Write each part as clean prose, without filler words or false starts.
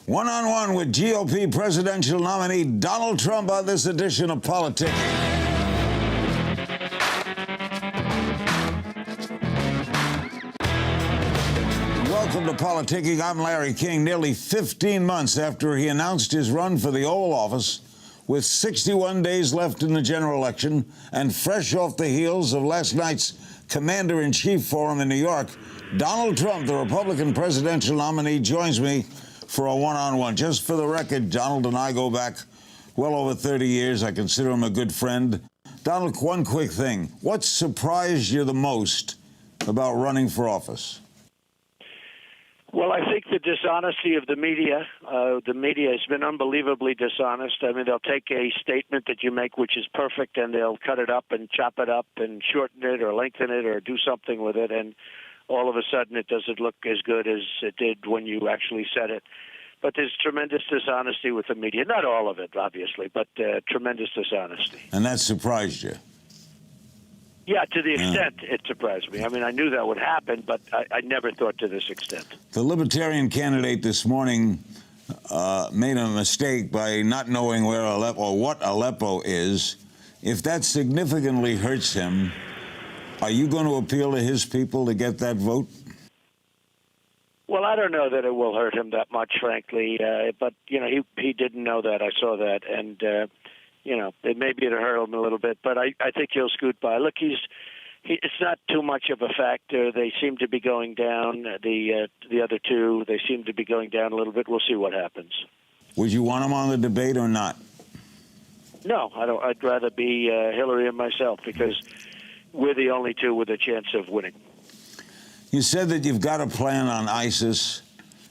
One-on-one with GOP presidential nominee Donald Trump on this edition of Politics. Welcome to Politicking. I'm Larry King. Nearly 15 months after he announced his run for the Oval Office, with 61 days left in the general election, and fresh off the heels of last night's Commander-in-Chief Forum in New York, Donald Trump, the Republican presidential nominee, joins me for a one-on-one. Just for the record, Donald and I go back well over 30 years. I consider him a good friend. Donald, one quick thing. What surprised you the most about running for office? Well, I think the dishonesty of the media. The media has been unbelievably dishonest. I mean, they'll take a statement that you make, which is perfect, and they'll cut it up and chop it up and shorten it or lengthen it or do something with it, and all of a sudden it doesn't look as good as it did when you actually said it. But there's tremendous dishonesty with the media. Not all of it, obviously, but tremendous dishonesty. And that surprised you? Yeah, to the extent it surprised me. I mean, I knew that would happen, but I never thought to this extent. The Libertarian candidate this morning made a mistake by not knowing where Aleppo or what Aleppo is. If that significantly hurts him, are you going to appeal to his people to get that vote? Well, I don't know that it will hurt him that much, frankly. But, you know, he didn't know that. I saw that. And, you know, maybe it'll hurt him a little bit. But I think he'll scoot by. Look, it's not too much of a factor. They seem to be going down. The other two, they seem to be going down a little bit. We'll see what happens. Would you want him on the debate or not? No, I don't. I'd rather be Hillary and myself, because we're the only two with a chance of winning. You said that you've got a plan on ISIS,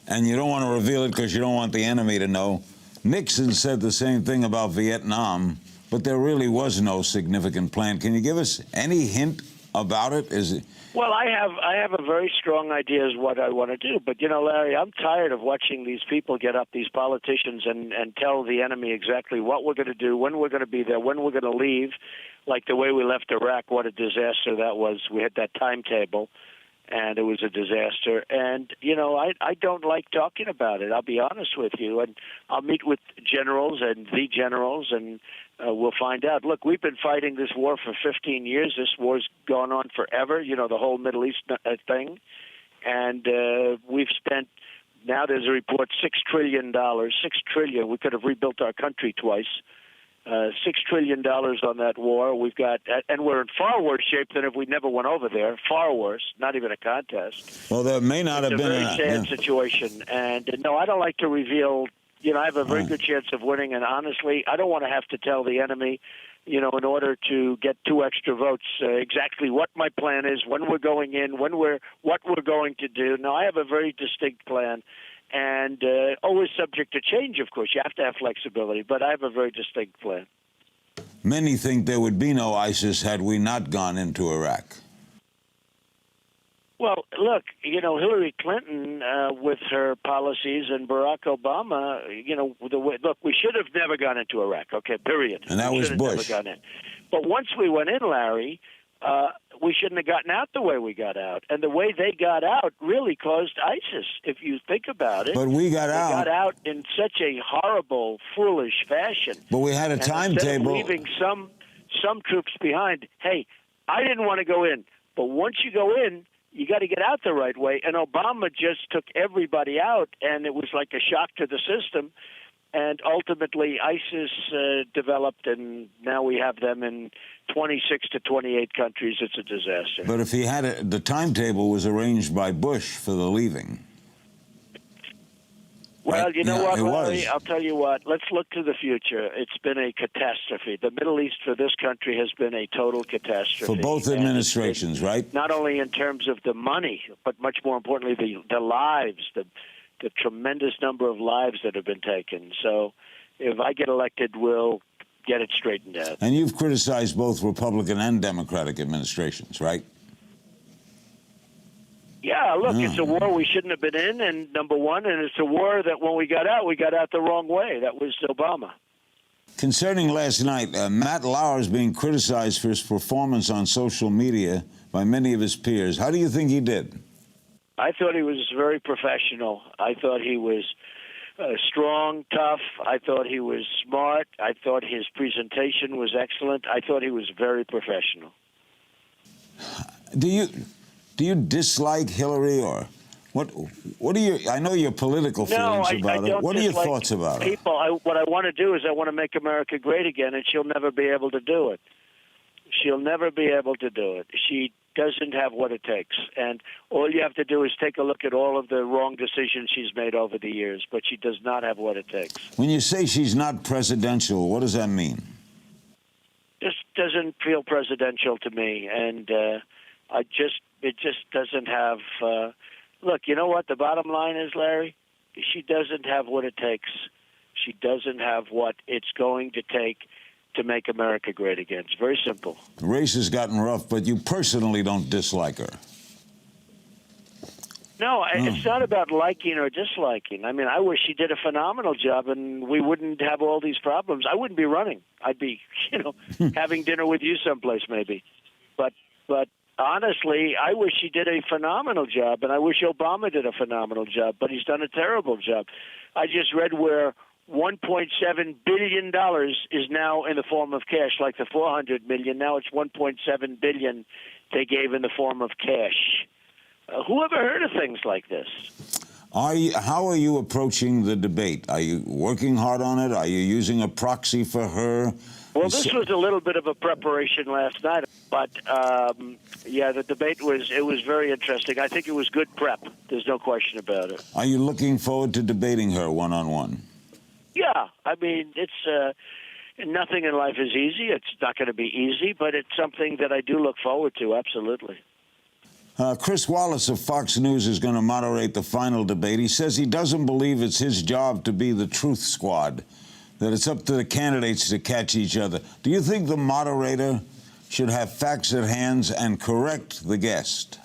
and you don't want to reveal it because you don't want the enemy to know. Nixon said the same thing about Vietnam, but there really was no significant plan. Can you give us any hint about it? Well, I have a very strong idea as what I want to do. But, you know, Larry, I'm tired of watching these people get up, these politicians, and tell the enemy exactly what we're going to do, when we're going to be there, when we're going to leave. Like the way we left Iraq, what a disaster that was. We had that timetable, and it was a disaster. And, you know, I don't like talking about it. I'll be honest with you. And I'll meet with generals and the generals, and we'll find out. Look, we've been fighting this war for 15 years. This war's gone on forever, you know, the whole Middle East thing. And we've spent, now there's a report, $6 trillion. $6 trillion. We could have rebuilt our country twice. $6 trillion on that war. We've got, and we're in far worse shape than if we never went over there. Far worse, not even a contest. Well, there may not have been a very sad situation. And no, I don't like to reveal. You know, I have a very good chance of winning, and honestly, I don't want to have to tell the enemy, you know, in order to get 2 extra votes, exactly what my plan is, when we're going in, what we're going to do. No, I have a very distinct plan. And always subject to change, of course. You have to have flexibility, but I have a very distinct plan. Many think there would be no ISIS had we not gone into Iraq. Well, look, you know, Hillary Clinton, with her policies, and Barack Obama, you know, look, we should have never gone into Iraq, okay, period. And that was Bush. Never gone in. But once we went in, Larry, we shouldn't have gotten out the way we got out. And the way they got out really caused ISIS, if you think about it. But we got out. They got out in such a horrible, foolish fashion. But we had a timetable. Leaving some troops behind. Hey, I didn't want to go in. But once you go in, you got to get out the right way. And Obama just took everybody out, and it was like a shock to the system. And ultimately, ISIS developed, and now we have them in 26 to 28 countries. It's a disaster. But if he had the timetable was arranged by Bush for the leaving. Well, right? You know what, Larry? Was. I'll tell you what. Let's look to the future. It's been a catastrophe. The Middle East for this country has been a total catastrophe. For both administrations, right? Not only in terms of the money, but much more importantly, the lives, the tremendous number of lives that have been taken. So if I get elected, we'll get it straightened out. And you've criticized both Republican and Democratic administrations, right? Yeah, look, It's a war we shouldn't have been in, and number one, and it's a war that when we got out the wrong way. That was Obama. Concerning last night, Matt Lauer is being criticized for his performance on social media by many of his peers. How do you think he did? I thought he was very professional. I thought he was strong, tough. I thought he was smart. I thought his presentation was excellent. I thought he was very professional. Do you dislike Hillary, or what do you? I know your political feelings about it. What are your thoughts about it? What I want to do is I want to make America great again, and she'll never be able to do it. She'll never be able to do it. She doesn't have what it takes. And all you have to do is take a look at all of the wrong decisions she's made over the years, but she does not have what it takes. When you say she's not presidential, what does that mean? Just doesn't feel presidential to me, and it just doesn't have. Look, you know what? The bottom line is, Larry, she doesn't have what it takes. She doesn't have what it's going to take to make America great again. It's very simple. The race has gotten rough, but you personally don't dislike her. No, it's not about liking or disliking. I mean, I wish she did a phenomenal job, and we wouldn't have all these problems. I wouldn't be running. I'd be, having dinner with you someplace maybe. But honestly, I wish she did a phenomenal job, and I wish Obama did a phenomenal job, but he's done a terrible job. I just read where $1.7 billion is now in the form of cash, like the $400 million. Now it's $1.7 billion they gave in the form of cash. Who ever heard of things like this? How are you approaching the debate? Are you working hard on it? Are you using a proxy for her? Well, this was a little bit of a preparation last night, but the debate was very interesting. I think it was good prep. There's no question about it. Are you looking forward to debating her one-on-one? Yeah, I mean, it's nothing in life is easy. It's not going to be easy, but it's something that I do look forward to, absolutely. Chris Wallace of Fox News is going to moderate the final debate. He says he doesn't believe it's his job to be the truth squad, that it's up to the candidates to catch each other. Do you think the moderator should have facts at hand and correct the guest?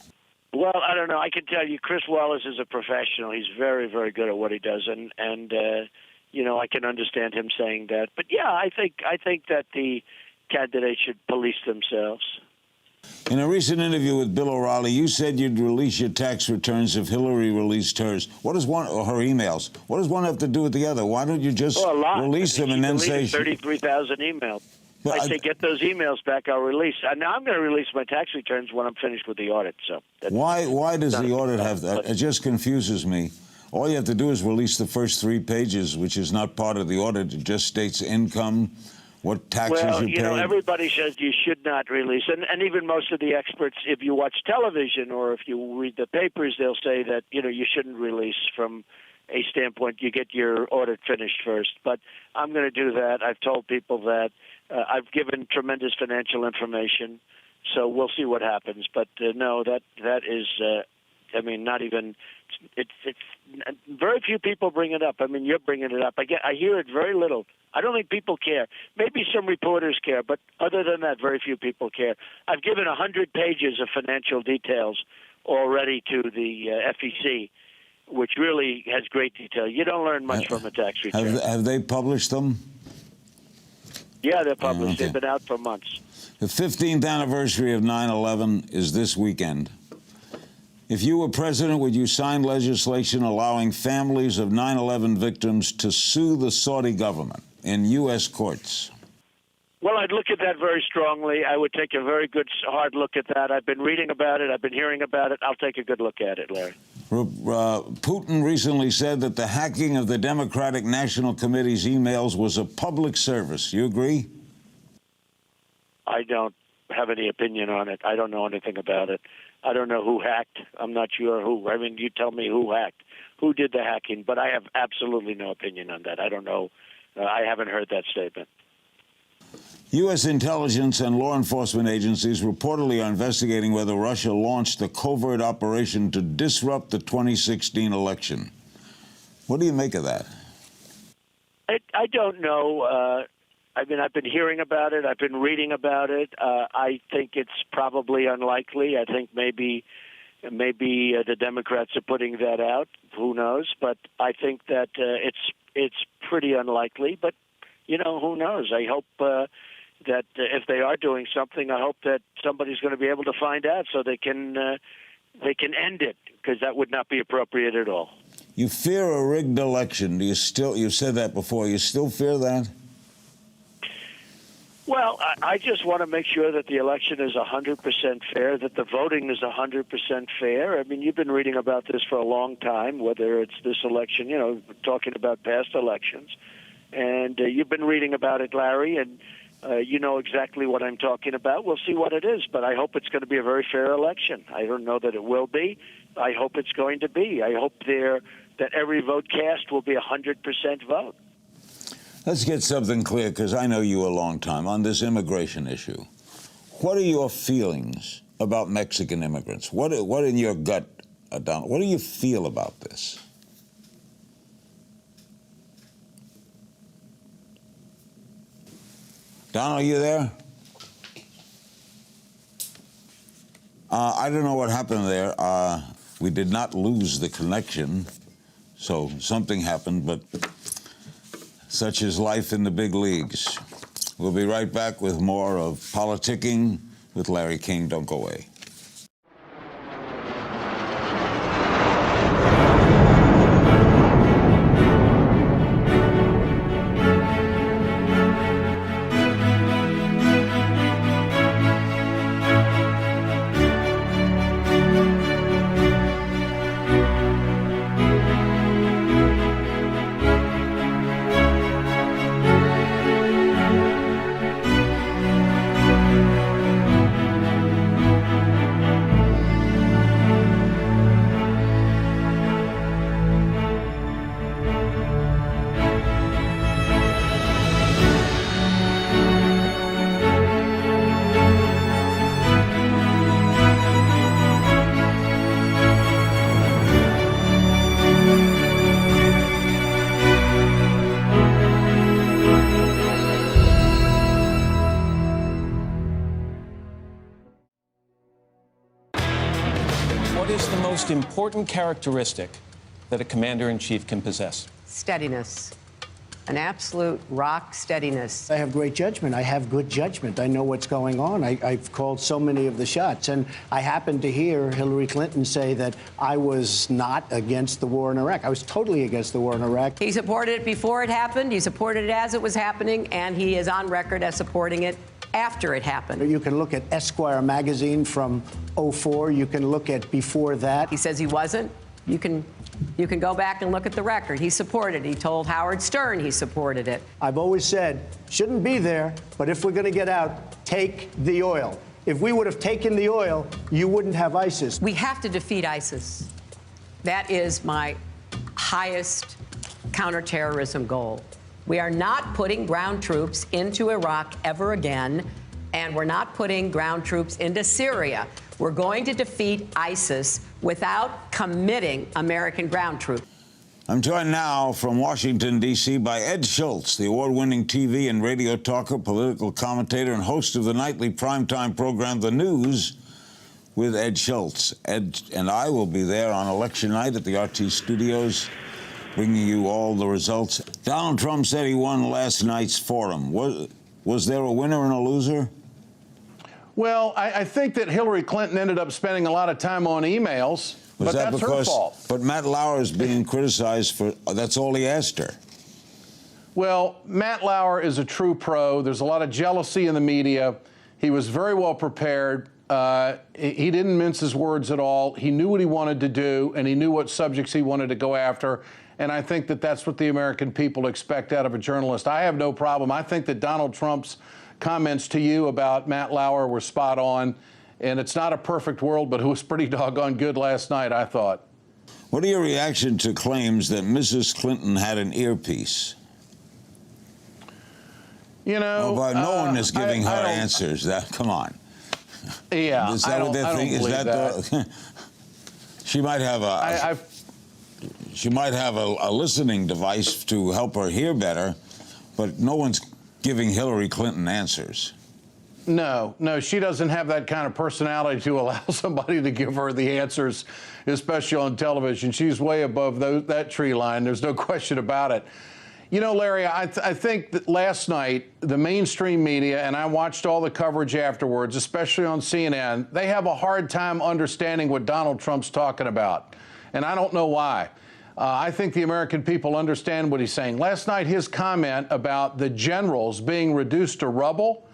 Well, I don't know. I can tell you Chris Wallace is a professional. He's very, very good at what he does, and I can understand him saying that. But yeah, I think that the candidates should police themselves. In a recent interview with Bill O'Reilly, you said you'd release your tax returns if Hillary released hers. What does her emails? What does one have to do with the other? Why don't you just release them and then say 33,000 emails? But I say get those emails back. I'll release. Now I'm going to release my tax returns when I'm finished with the audit. So why does the audit have that? It just confuses me. All you have to do is release the first 3 pages, which is not part of the audit. It just states income, what taxes you pay. Well, everybody says you should not release. And even most of the experts, if you watch television or if you read the papers, they'll say that, you shouldn't release from a standpoint. You get your audit finished first. But I'm going to do that. I've told people that. I've given tremendous financial information. So we'll see what happens. But no, that is... not even. It's very few people bring it up. I mean, you're bringing it up. I hear it very little. I don't think people care. Maybe some reporters care, but other than that, very few people care. I've given 100 pages of financial details already to the FEC, which really has great detail. You don't learn much from a tax return. Have they published them? Yeah, they're published. Okay. They've been out for months. The 15th anniversary of 9/11 is this weekend. If you were president, would you sign legislation allowing families of 9/11 victims to sue the Saudi government in U.S. courts? Well, I'd look at that very strongly. I would take a very good, hard look at that. I've been reading about it. I've been hearing about it. I'll take a good look at it, Larry. Putin recently said that the hacking of the Democratic National Committee's emails was a public service. You agree? I don't have any opinion on it. I don't know anything about it. I don't know who hacked. I'm not sure who. I mean, you tell me who hacked, who did the hacking, but I have absolutely no opinion on that. I don't know. I haven't heard that statement. U.S. intelligence and law enforcement agencies reportedly are investigating whether Russia launched a covert operation to disrupt the 2016 election. What do you make of that? I don't know. I've been hearing about it. I've been reading about it. I think it's probably unlikely. I think maybe the Democrats are putting that out. Who knows? But I think that it's pretty unlikely. But who knows? I hope that if they are doing something, I hope that somebody's going to be able to find out so they can end it, because that would not be appropriate at all. You fear a rigged election. Do you still? You said that before. You still fear that? Well, I just want to make sure that the election is 100% fair, that the voting is 100% fair. I mean, you've been reading about this for a long time, whether it's this election, talking about past elections. And you've been reading about it, Larry, and you know exactly what I'm talking about. We'll see what it is, but I hope it's going to be a very fair election. I don't know that it will be. I hope it's going to be. I hope that every vote cast will be 100% vote. Let's get something clear, because I know you a long time, on this immigration issue. What are your feelings about Mexican immigrants? What in your gut, Donald, what do you feel about this? Donald, are you there? I don't know what happened there. We did not lose the connection, so something happened, but such is life in the big leagues. We'll be right back with more of Politicking with Larry King. Don't go away. What is the most important characteristic that a commander-in-chief can possess? Steadiness. An absolute rock steadiness. I have great judgment. I have good judgment. I know what's going on. I've called so many of the shots. And I happened to hear Hillary Clinton say that I was not against the war in Iraq. I was totally against the war in Iraq. He supported it before it happened. He supported it as it was happening. And he is on record as supporting it after it happened. You can look at Esquire magazine from '04. You can look at before that. He says he wasn't. You can go back and look at the record. He supported it. He told Howard Stern he supported it. I've always said, shouldn't be there, but if we're going to get out, take the oil. If we would have taken the oil, you wouldn't have ISIS. We have to defeat ISIS. That is my highest counterterrorism goal. We are not putting ground troops into Iraq ever again, and we're not putting ground troops into Syria. We're going to defeat ISIS without committing American ground troops. I'm joined now from Washington, D.C. by Ed Schultz, the award-winning TV and radio talker, political commentator, and host of the nightly primetime program, The News with Ed Schultz. Ed and I will be there on election night at the RT studios, bringing you all the results. Donald Trump said he won last night's forum. Was there a winner and a loser? Well, I think that Hillary Clinton ended up spending a lot of time on emails, but that's her fault. But Matt Lauer is being criticized for, that's all he asked her. Well, Matt Lauer is a true pro. There's a lot of jealousy in the media. He was very well prepared. He didn't mince his words at all. He knew what he wanted to do, and he knew what subjects he wanted to go after. And I think that that's what the American people expect out of a journalist. I have no problem. I think that Donald Trump's comments to you about Matt Lauer were spot on. And it's not a perfect world, but it was pretty doggone good last night, I thought. What are your reaction to claims that Mrs. Clinton had an earpiece? You know, well, no one is giving her answers. Come on. Yeah, is that what they're thinking? Is that she might have she might have a listening device to help her hear better, but no one's giving Hillary Clinton answers. No, she doesn't have that kind of personality to allow somebody to give her the answers, especially on television. She's way above that tree line. There's no question about it. You know, Larry, I think that last night, the mainstream media, and I watched all the coverage afterwards, especially on CNN, they have a hard time understanding what Donald Trump's talking about. And I don't know why. I think the American people understand what he's saying. Last night, his comment about the generals being reduced to rubble,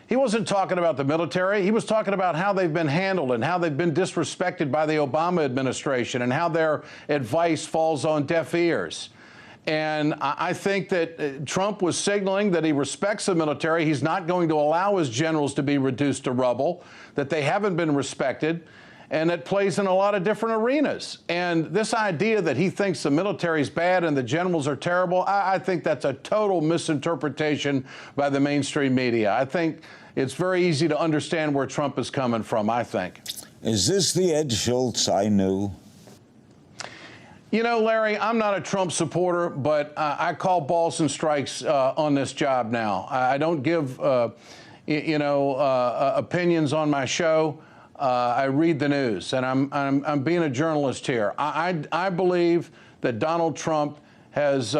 he wasn't talking about the military. He was talking about how they've been handled and how they've been disrespected by the Obama administration and how their advice falls on deaf ears. And I think that Trump was signaling that he respects the military. He's not going to allow his generals to be reduced to rubble, that they haven't been respected, and it plays in a lot of different arenas. And this idea that he thinks the military is bad and the generals are terrible, I think that's a total misinterpretation by the mainstream media. I think it's very easy to understand where Trump is coming from, I think. Is this the Ed Schultz I knew? You know, Larry, I'm not a Trump supporter, but I call balls and strikes on this job now. I don't give, opinions on my show. I read the news, and I'm being a journalist here. I believe that Donald Trump has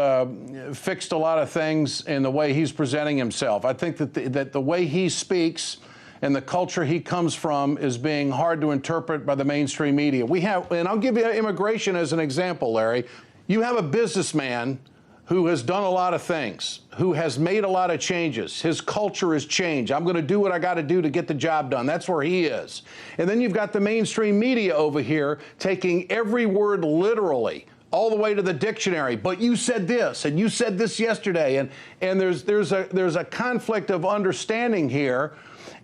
fixed a lot of things in the way he's presenting himself. I think that the way he speaks and the culture he comes from is being hard to interpret by the mainstream media. We have, and I'll give you immigration as an example, Larry. You have a businessman who has done a lot of things, who has made a lot of changes. His culture has changed. I'm going to do what I got to do to get the job done. That's where he is. And then you've got the mainstream media over here taking every word literally, all the way to the dictionary. But you said this, and you said this yesterday, and there's a conflict of understanding here.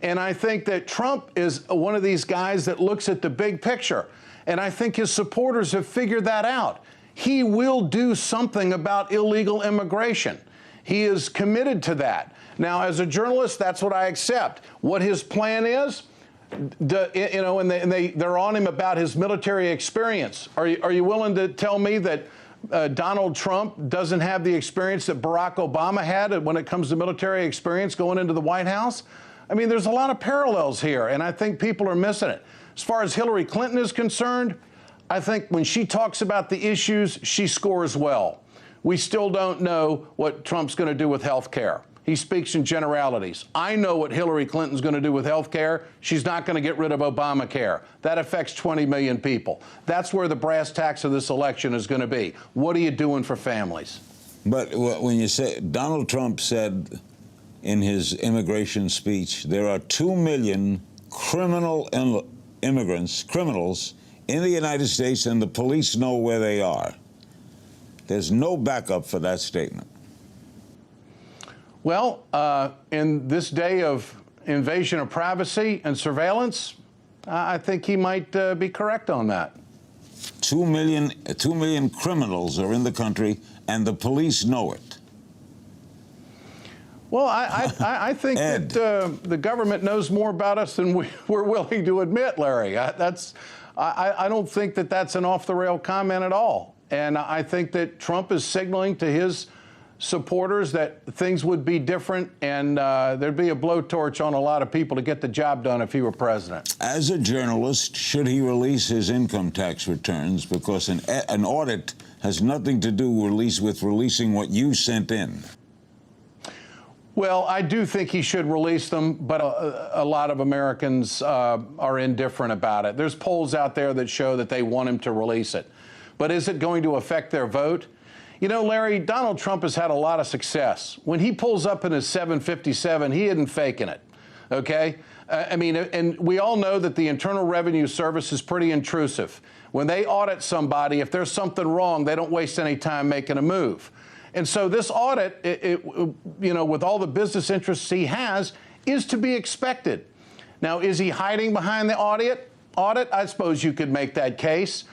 And I think that Trump is one of these guys that looks at the big picture. And I think his supporters have figured that out. He will do something about illegal immigration. He is committed to that. Now, as a journalist, that's what I accept. What his plan is, and they're on him about his military experience. Are you willing to tell me that Donald Trump doesn't have the experience that Barack Obama had when it comes to military experience going into the White House? I mean, there's a lot of parallels here, and I think people are missing it. As far as Hillary Clinton is concerned, I think when she talks about the issues, she scores well. We still don't know what Trump's going to do with health care. He speaks in generalities. I know what Hillary Clinton's going to do with health care. She's not going to get rid of Obamacare. That affects 20 million people. That's where the brass tacks of this election is going to be. What are you doing for families? But when you say, Donald Trump said in his immigration speech, there are 2 million criminals in the United States, and the police know where they are. There's no backup for that statement. Well, in this day of invasion of privacy and surveillance, I think he might be correct on that. 2 million criminals are in the country, and the police know it. Well, I think that the government knows more about us than we're willing to admit, Larry. I don't think that that's an off-the-rail comment at all. And I think that Trump is signaling to his supporters that things would be different, and there'd be a blowtorch on a lot of people to get the job done if he were president. As a journalist, should he release his income tax returns? Because an audit has nothing to do with releasing what you sent in. Well, I do think he should release them, but a lot of Americans are indifferent about it. There's polls out there that show that they want him to release it. But is it going to affect their vote? You know, Larry, Donald Trump has had a lot of success. When he pulls up in his 757, he isn't faking it, okay? And we all know that the Internal Revenue Service is pretty intrusive. When they audit somebody, if there's something wrong, they don't waste any time making a move. And so this audit, with all the business interests he has, is to be expected. Now, is he hiding behind the audit? I suppose you could make that case.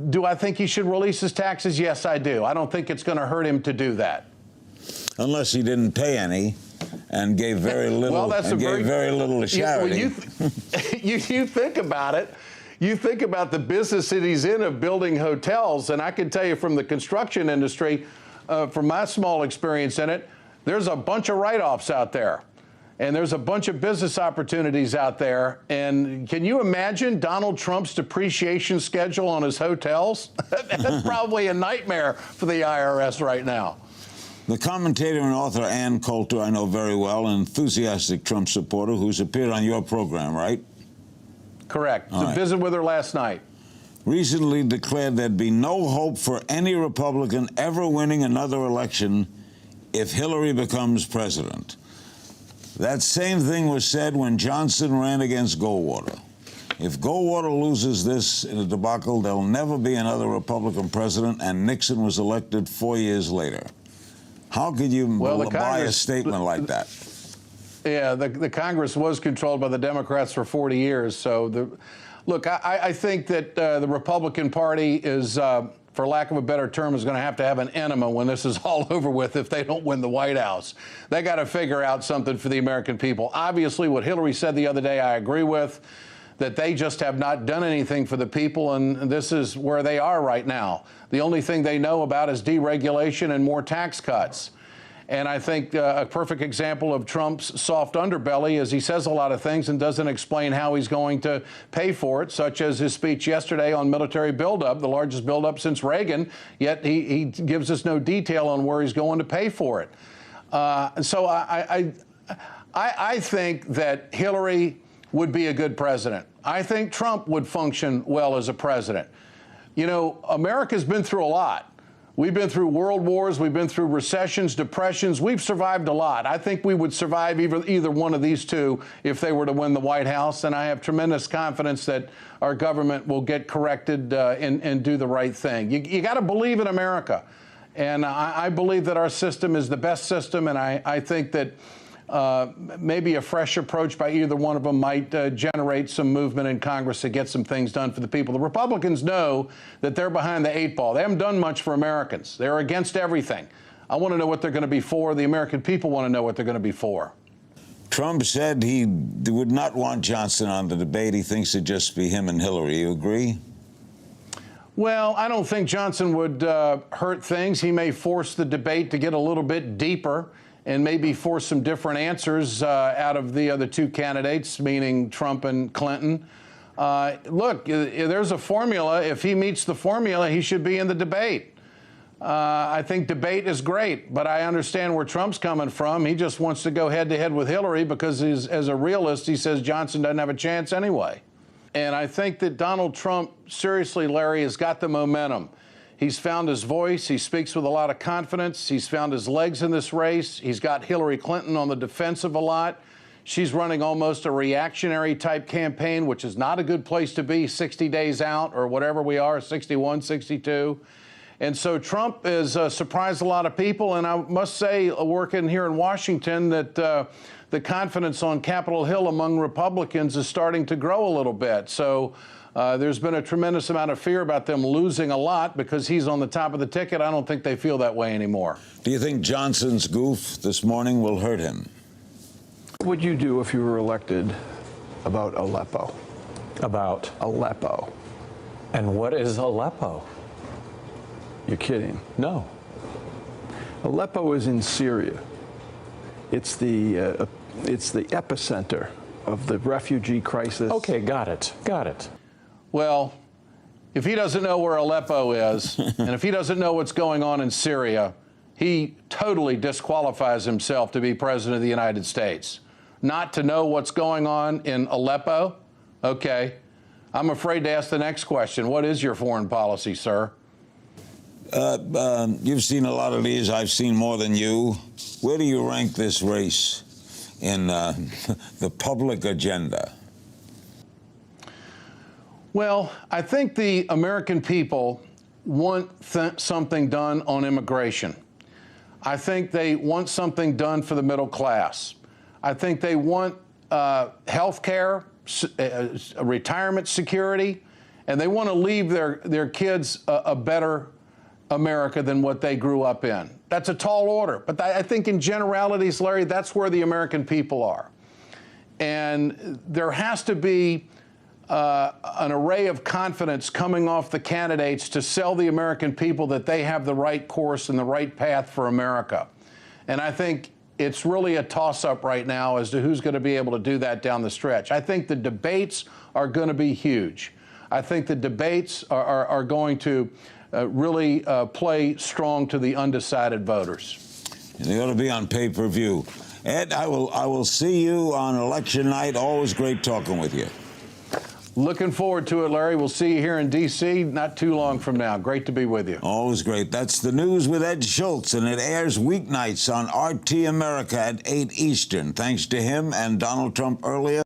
Do I think he should release his taxes? Yes, I do. I don't think it's going to hurt him to do that. Unless he didn't pay any and gave very little, very little to charity. You think about it. You think about the business that he's in of building hotels, and I can tell you from the construction industry, from my small experience in it, there's a bunch of write-offs out there. And there's a bunch of business opportunities out there. And can you imagine Donald Trump's depreciation schedule on his hotels? That's probably a nightmare for the IRS right now. The commentator and author Ann Coulter, I know very well, an enthusiastic Trump supporter who's appeared on your program, right? Correct. Visit with her last night. recently declared there'd be no hope for any Republican ever winning another election if Hillary becomes president. That same thing was said when Johnson ran against Goldwater. If Goldwater loses this in a debacle, there'll never be another Republican president, and Nixon was elected 4 years later. How could you buy a statement like that? Yeah, the Congress was controlled by the Democrats for 40 years. So, look, I think that the Republican Party is, for lack of a better term, is going to have an enema when this is all over with if they don't win the White House. They got to figure out something for the American people. Obviously, what Hillary said the other day, I agree with, that they just have not done anything for the people, and this is where they are right now. The only thing they know about is deregulation and more tax cuts. And I think a perfect example of Trump's soft underbelly is he says a lot of things and doesn't explain how he's going to pay for it, such as his speech yesterday on military buildup, the largest buildup since Reagan, yet he gives us no detail on where he's going to pay for it. So I think that Hillary would be a good president. I think Trump would function well as a president. You know, America's been through a lot. We've been through world wars. We've been through recessions, depressions. We've survived a lot. I think we would survive either one of these two if they were to win the White House. And I have tremendous confidence that our government will get corrected and do the right thing. You got to believe in America. And I believe that our system is the best system. And I think that maybe a fresh approach by either one of them might generate some movement in Congress to get some things done for the people. The Republicans know that they're behind the eight ball. They haven't done much for Americans. They're against everything. I want to know what they're going to be for. The American people want to know what they're going to be for. Trump said he would not want Johnson on the debate. He thinks it'd just be him and Hillary. You agree? Well, I don't think Johnson would hurt things. He may force the debate to get a little bit deeper and maybe force some different answers out of the other two candidates, meaning Trump and Clinton. Look, there's a formula. If he meets the formula, he should be in the debate. I think debate is great, but I understand where Trump's coming from. He just wants to go head-to-head with Hillary because, as a realist, he says Johnson doesn't have a chance anyway. And I think that Donald Trump, seriously, Larry, has got the momentum. He's found his voice. He speaks with a lot of confidence. He's found his legs in this race. He's got Hillary Clinton on the defensive a lot. She's running almost a reactionary type campaign, which is not a good place to be 60 days out or whatever we are, 61, 62. And so Trump has surprised a lot of people. And I must say, working here in Washington, that the confidence on Capitol Hill among Republicans is starting to grow a little bit. So there's been a tremendous amount of fear about them losing a lot because he's on the top of the ticket. I don't think they feel that way anymore. Do you think Johnson's goof this morning will hurt him? What would you do if you were elected about Aleppo? About Aleppo. And what is Aleppo? You're kidding. No. Aleppo is in Syria. It's the epicenter of the refugee crisis. Okay, got it. Got it. Well, if he doesn't know where Aleppo is, and if he doesn't know what's going on in Syria, he totally disqualifies himself to be president of the United States. Not to know what's going on in Aleppo? Okay. I'm afraid to ask the next question. What is your foreign policy, sir? You've seen a lot of these. I've seen more than you. Where do you rank this race in the public agenda? Well, I think the American people want something done on immigration. I think they want something done for the middle class. I think they want health care, retirement security, and they want to leave their kids a better America than what they grew up in. That's a tall order. But I think in generalities, Larry, that's where the American people are. And there has to be an array of confidence coming off the candidates to sell the American people that they have the right course and the right path for America. And I think it's really a toss-up right now as to who's going to be able to do that down the stretch. I think the debates are going to be huge. I think the debates are going to really play strong to the undecided voters. And they ought to be on pay-per-view. Ed, I will see you on election night. Always great talking with you. Looking forward to it, Larry. We'll see you here in D.C. not too long from now. Great to be with you. Always great. That's the news with Ed Schultz, and it airs weeknights on RT America at 8 Eastern. Thanks to him and Donald Trump earlier.